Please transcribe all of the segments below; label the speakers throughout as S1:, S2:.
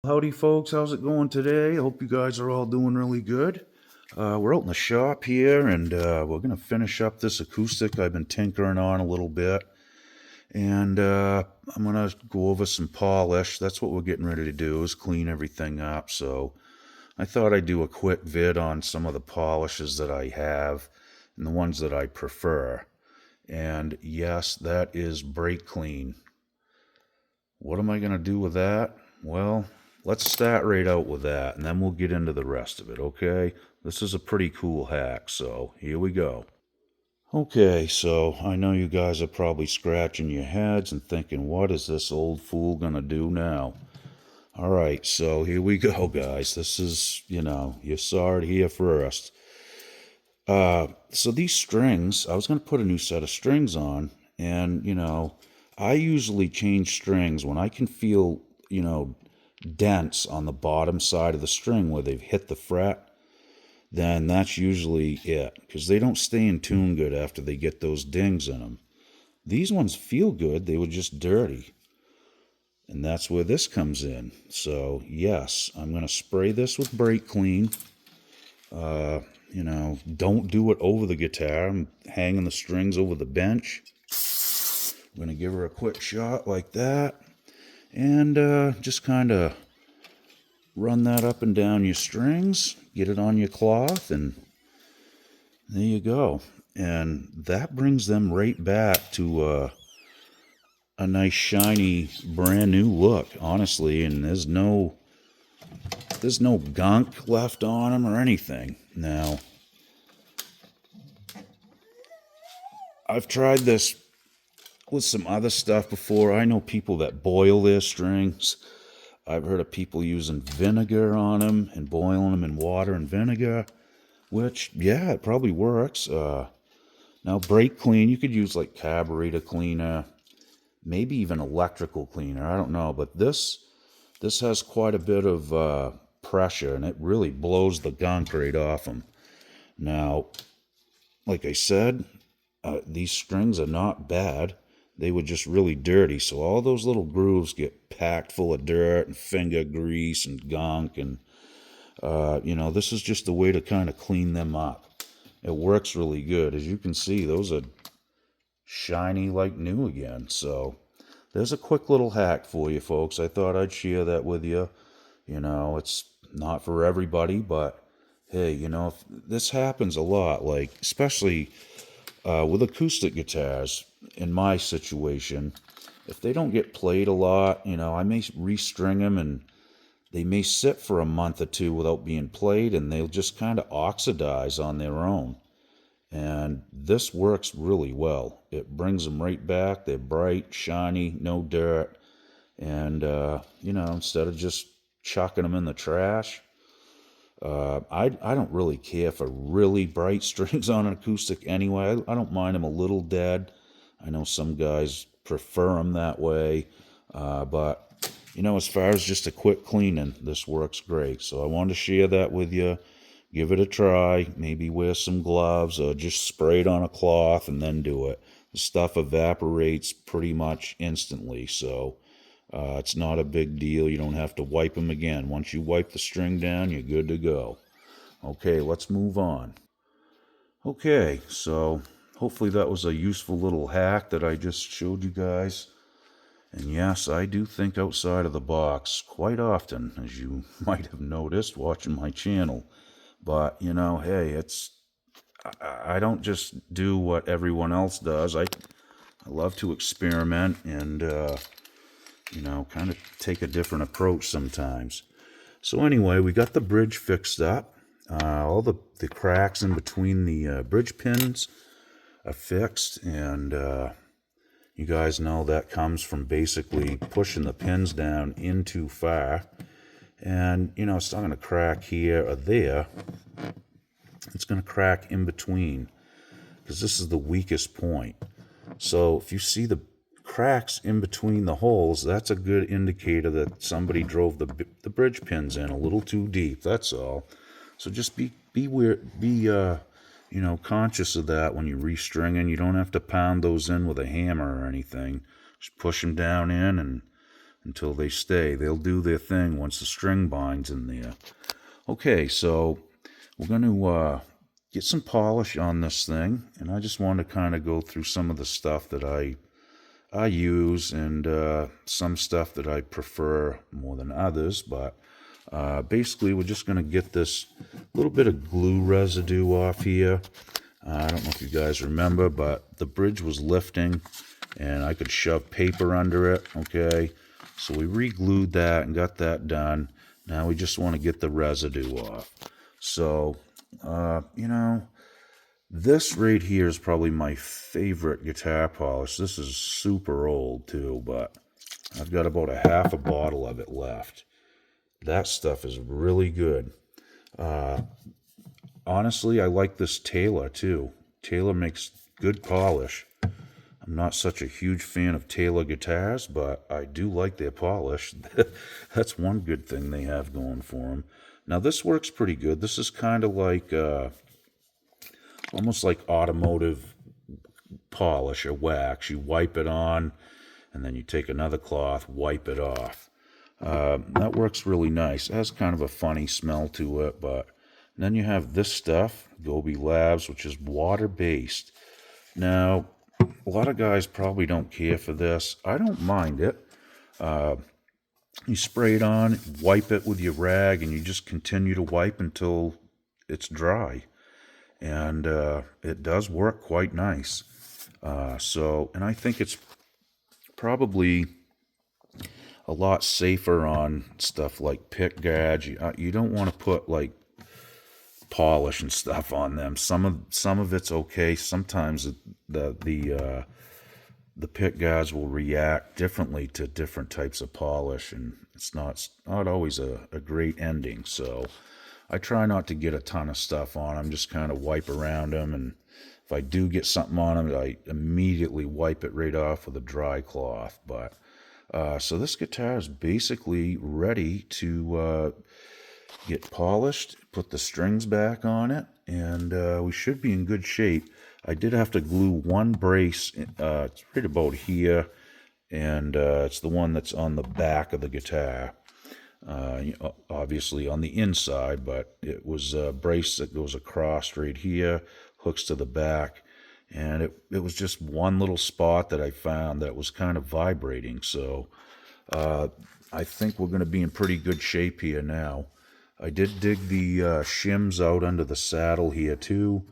S1: Howdy, folks. How's it going today? I hope you guys are all doing really good. We're out in the shop here, and we're going to finish up this acoustic I've been tinkering on a little bit. And I'm going to go over some polish. That's what we're getting ready to do, is clean everything up. So I thought I'd do a quick vid on some of the polishes that I have and the ones that I prefer. And yes, that is brake clean. What am I going to do with that? Well, let's start right out with that, and then we'll get into the rest of it, okay? This is a pretty cool hack, so here we go. Okay, so I know you guys are probably scratching your heads and thinking, what is this old fool gonna do now? Alright, so here we go, guys. This is, you saw it here first. So these strings, I was gonna put a new set of strings on, and, I usually change strings when I can feel, dents on the bottom side of the string where they've hit the fret. Then that's usually it, because they don't stay in tune good after they get those dings in them. These ones feel good, they were just dirty. And that's where this comes in. So, yes, I'm going to spray this with brake clean. Don't do it over the guitar. I'm hanging the strings over the bench. I'm going to give her a quick shot like that. And just kind of run that up and down your strings, get it on your cloth, and there you go. And that brings them right back to a nice shiny brand new look, honestly. And there's no gunk left on them or anything. Now, I've tried this with some other stuff before. I know people that boil their strings. I've heard of people using vinegar on them and boiling them in water and vinegar, which, yeah, it probably works. Now, brake clean, you could use like carburetor cleaner, maybe even electrical cleaner. I don't know, but this has quite a bit of pressure, and it really blows the gunk right off them. Now, like I said, these strings are not bad. They were just really dirty, so all those little grooves get packed full of dirt and finger grease and gunk, and this is just a way to kind of clean them up. It works really good. As you can see, those are shiny like new again. So there's a quick little hack for you, folks. I thought I'd share that with you. It's not for everybody, but hey, if this happens a lot, like especially with acoustic guitars, in my situation, if they don't get played a lot, I may restring them, and they may sit for a month or two without being played, and they'll just kind of oxidize on their own. And this works really well. It brings them right back. They're bright, shiny, no dirt. And, instead of just chucking them in the trash, I don't really care for really bright strings on an acoustic anyway. I don't mind them a little dead. I know some guys prefer them that way. But, as far as just a quick cleaning, this works great. So I wanted to share that with you. Give it a try. Maybe wear some gloves or just spray it on a cloth and then do it. The stuff evaporates pretty much instantly, so it's not a big deal. You don't have to wipe them again. Once you wipe the string down, you're good to go. Okay, let's move on. Okay, so hopefully that was a useful little hack that I just showed you guys. And yes, I do think outside of the box quite often, as you might have noticed watching my channel. But, hey, I don't just do what everyone else does. I love to experiment and, kind of take a different approach sometimes. So anyway, we got the bridge fixed up. All the cracks in between the bridge pins are fixed, and you guys know that comes from basically pushing the pins down in too far. And, it's not going to crack here or there. It's going to crack in between, because this is the weakest point. So if you see the cracks in between the holes, that's a good indicator that somebody drove the bridge pins in a little too deep. That's all. So just be conscious of that when you're restringing. You don't have to pound those in with a hammer or anything. Just push them down in, and until they stay. They'll do their thing once the string binds in there. Okay, so we're going to get some polish on this thing, and I just want to kind of go through some of the stuff that I use and some stuff that I prefer more than others, but basically we're just going to get this little bit of glue residue off here. I don't know if you guys remember, but the bridge was lifting and I could shove paper under it, okay? So we re-glued that and got that done. Now we just want to get the residue off. So, you know, this right here is probably my favorite guitar polish. This is super old too, but I've got about a half a bottle of it left. That stuff is really good. Honestly, I like this Taylor too. Taylor makes good polish. I'm not such a huge fan of Taylor guitars, but I do like their polish. That's one good thing they have going for them. Now this works pretty good. This is kind of like almost like automotive polish or wax. You wipe it on, and then you take another cloth, wipe it off. That works really nice. It has kind of a funny smell to it, but then you have this stuff, Gobi Labs, which is water-based. Now, a lot of guys probably don't care for this. I don't mind it. You spray it on, wipe it with your rag, and you just continue to wipe until it's dry. And it does work quite nice. And I think it's probably a lot safer on stuff like pick guards. You don't want to put like polish and stuff on them. Some of it's okay. Sometimes the pick guards will react differently to different types of polish, and it's not always a great ending. So I try not to get a ton of stuff on them. Just kind of wipe around them, and if I do get something on them, I immediately wipe it right off with a dry cloth. But so this guitar is basically ready to get polished, put the strings back on it, and we should be in good shape. I did have to glue one brace, it's right about here, and it's the one that's on the back of the guitar. Obviously on the inside, but it was a brace that goes across right here, hooks to the back, and it was just one little spot that I found that was kind of vibrating. So I think we're going to be in pretty good shape here now. I did dig the shims out under the saddle here too,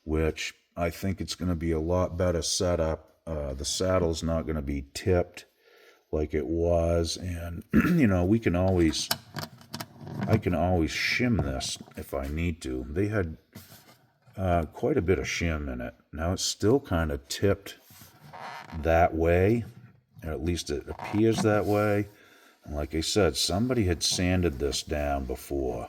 S1: which I think it's going to be a lot better setup. The saddle's not going to be tipped like it was, and you know, I can always shim this if I need to. They had quite a bit of shim in it. Now it's still kind of tipped that way, or at least it appears that way. And like I said, somebody had sanded this down before,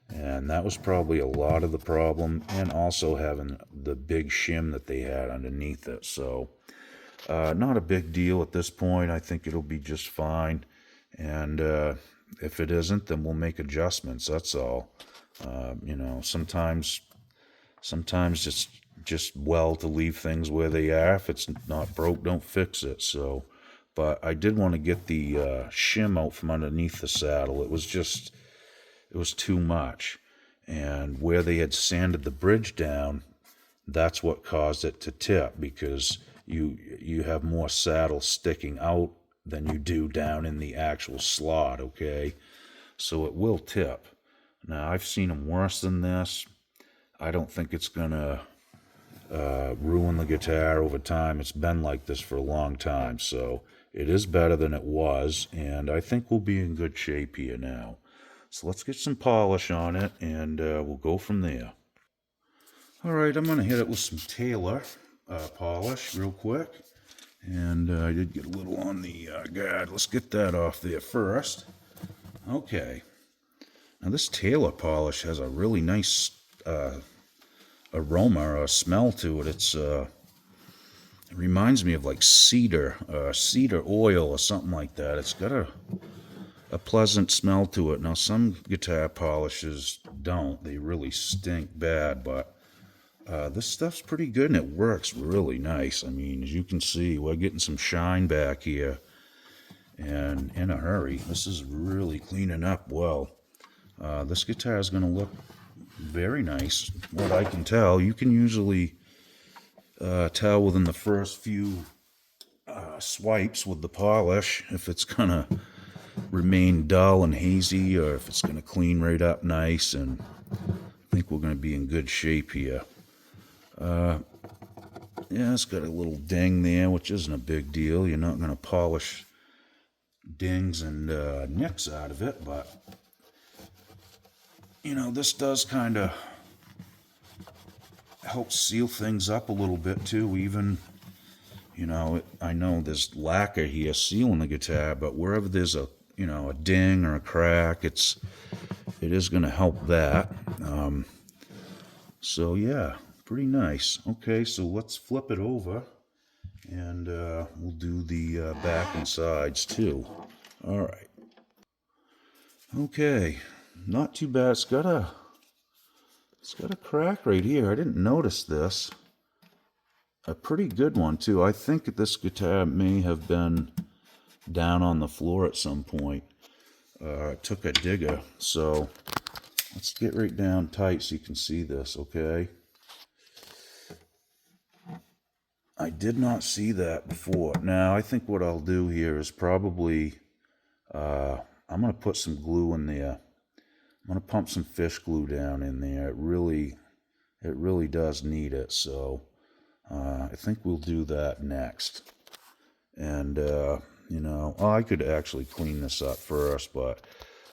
S1: and that was probably a lot of the problem, and also having the big shim that they had underneath it. So not a big deal at this point. I think it'll be just fine, and if it isn't, then we'll make adjustments. That's all. You know, sometimes it's just well to leave things where they are. If it's not broke, don't fix it. So, but I did want to get the shim out from underneath the saddle. It was too much, and where they had sanded the bridge down, that's what caused it to tip, because you have more saddle sticking out than you do down in the actual slot, okay? So it will tip. Now, I've seen them worse than this. I don't think it's going to ruin the guitar over time. It's been like this for a long time, so it is better than it was, and I think we'll be in good shape here now. So let's get some polish on it, and we'll go from there. All right, I'm going to hit it with some Taylor polish real quick. And I did get a little on the guard. Let's get that off there first. Okay. Now this Taylor polish has a really nice aroma or smell to it. It reminds me of like cedar oil or something like that. It's got a pleasant smell to it. Now some guitar polishes don't. They really stink bad, but this stuff's pretty good, and it works really nice. I mean, as you can see, we're getting some shine back here, and in a hurry. This is really cleaning up well. This guitar is going to look very nice. What I can tell, you can usually tell within the first few swipes with the polish if it's going to remain dull and hazy or if it's going to clean right up nice, and I think we're going to be in good shape here. Yeah, it's got a little ding there, which isn't a big deal. You're not going to polish dings and nicks out of it, but you know, this does kind of help seal things up a little bit too. Even, you know, I know there's lacquer here sealing the guitar, but wherever there's a, you know, a ding or a crack, it is going to help that. So yeah, pretty nice. Okay, so let's flip it over, and we'll do the back and sides too. All right. Okay, not too bad. It's got a crack right here. I didn't notice this. A pretty good one too. I think this guitar may have been down on the floor at some point. It took a digger. So let's get right down tight so you can see this, okay? I did not see that before. Now, I think what I'll do here is probably, I'm going to put some glue in there. I'm going to pump some fish glue down in there. It really does need it. So I think we'll do that next. And, you know, I could actually clean this up first, but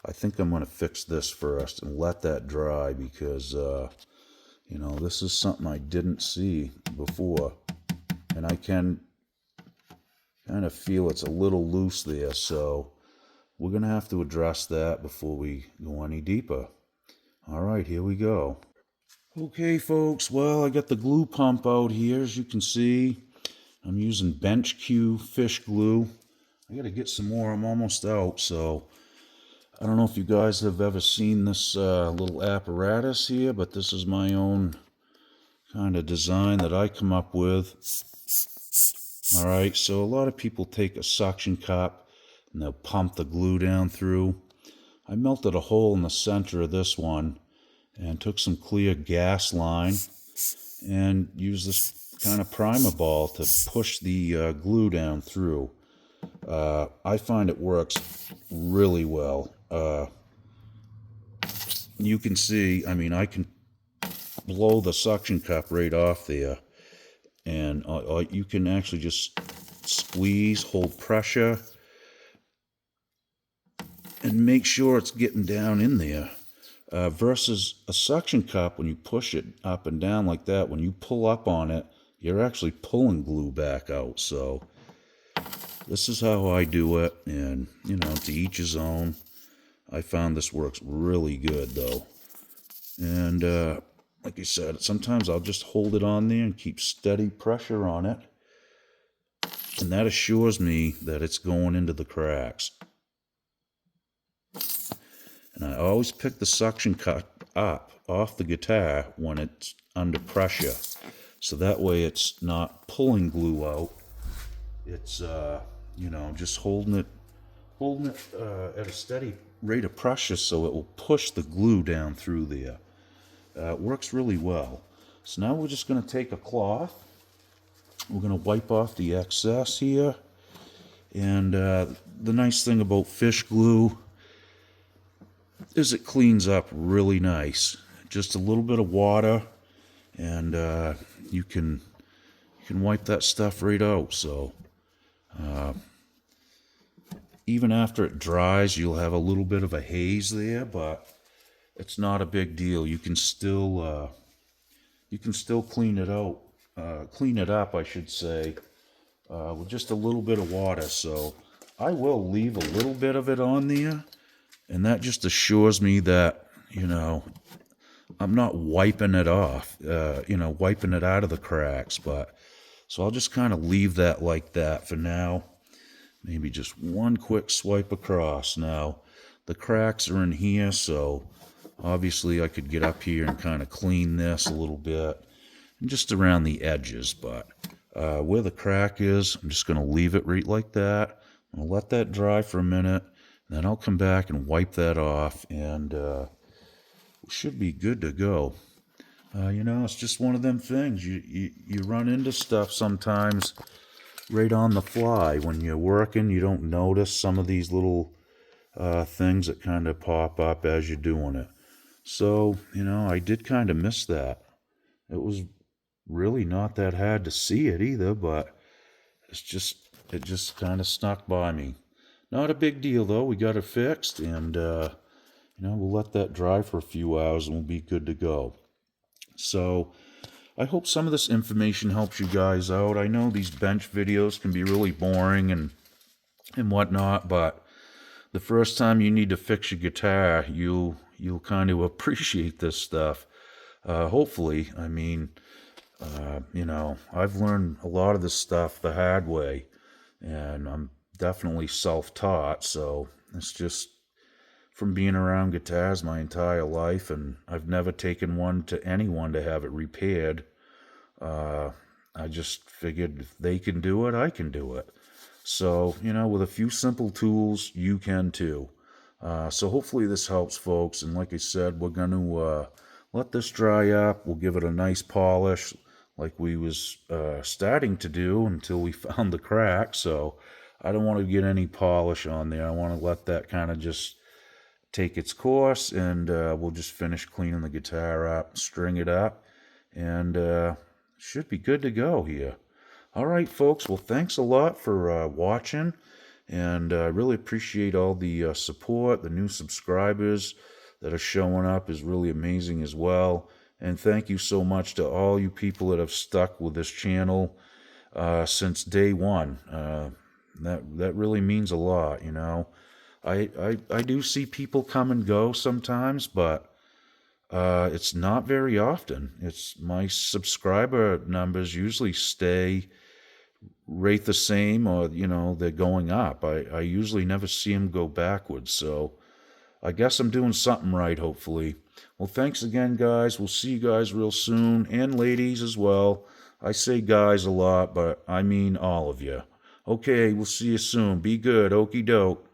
S1: I think I'm going to fix this first and let that dry because, you know, this is something I didn't see before. And I can kind of feel it's a little loose there, so we're going to have to address that before we go any deeper. All right, here we go. Okay, folks, well, I got the glue pump out here. As you can see, I'm using Bench Q fish glue. I got to get some more. I'm almost out, so I don't know if you guys have ever seen this little apparatus here, but this is my own kind of design that I come up with. All right, so a lot of people take a suction cup and they'll pump the glue down through. I melted a hole in the center of this one and took some clear gas line and used this kind of primer ball to push the glue down through. I find it works really well. You can see, I mean, I can blow the suction cup right off there, and you can actually just squeeze, hold pressure, and make sure it's getting down in there. Versus a suction cup, when you push it up and down like that, when you pull up on it, you're actually pulling glue back out. So this is how I do it, and, you know, to each his own. I found this works really good, though. And like I said, sometimes I'll just hold it on there and keep steady pressure on it, and that assures me that it's going into the cracks. And I always pick the suction cup up off the guitar when it's under pressure, so that way it's not pulling glue out. It's you know, just holding it at a steady rate of pressure so it will push the glue down through there. It works really well. So now we're just going to take a cloth. We're going to wipe off the excess here. And the nice thing about fish glue is it cleans up really nice. Just a little bit of water, and you can wipe that stuff right out. So even after it dries, you'll have a little bit of a haze there, but it's not a big deal. You can still clean it out, clean it up, I should say, with just a little bit of water. So I will leave a little bit of it on there, and that just assures me that, you know, I'm not wiping it off, you know, wiping it out of the cracks. But so I'll just kind of leave that like that for now. Maybe just one quick swipe across. Now, the cracks are in here, so obviously I could get up here and kind of clean this a little bit, and just around the edges. But where the crack is, I'm just going to leave it right like that. I'll let that dry for a minute, then I'll come back and wipe that off, and we should be good to go. It's just one of them things. You run into stuff sometimes right on the fly. When you're working, you don't notice some of these little things that kind of pop up as you're doing it. So, I did kind of miss that. It was really not that hard to see it either, but it just kind of snuck by me. Not a big deal though. We got it fixed, and we'll let that dry for a few hours, and we'll be good to go. So, I hope some of this information helps you guys out. I know these bench videos can be really boring and whatnot, but the first time you need to fix your guitar, you'll kind of appreciate this stuff. Hopefully, I mean, I've learned a lot of this stuff the hard way, and I'm definitely self-taught, so it's just from being around guitars my entire life, and I've never taken one to anyone to have it repaired. I just figured if they can do it, I can do it. So, with a few simple tools, you can too. So hopefully this helps, folks. And like I said, we're going to let this dry up. We'll give it a nice polish like we was starting to do until we found the crack. So I don't want to get any polish on there. I want to let that kind of just take its course, and we'll just finish cleaning the guitar up, string it up, and should be good to go here. All right, folks. Well, thanks a lot for watching, and I really appreciate all the support. The new subscribers that are showing up is really amazing as well. And thank you so much to all you people that have stuck with this channel since day one. That really means a lot, I do see people come and go sometimes, but it's not very often. It's my subscriber numbers usually stay right the same, or they're going up. I usually never see them go backwards, so I guess I'm doing something right, hopefully. Well, thanks again, guys. We'll see you guys real soon, and ladies as well. I say guys a lot, but I mean all of you. Okay, we'll see you soon. Be good. Okie doke.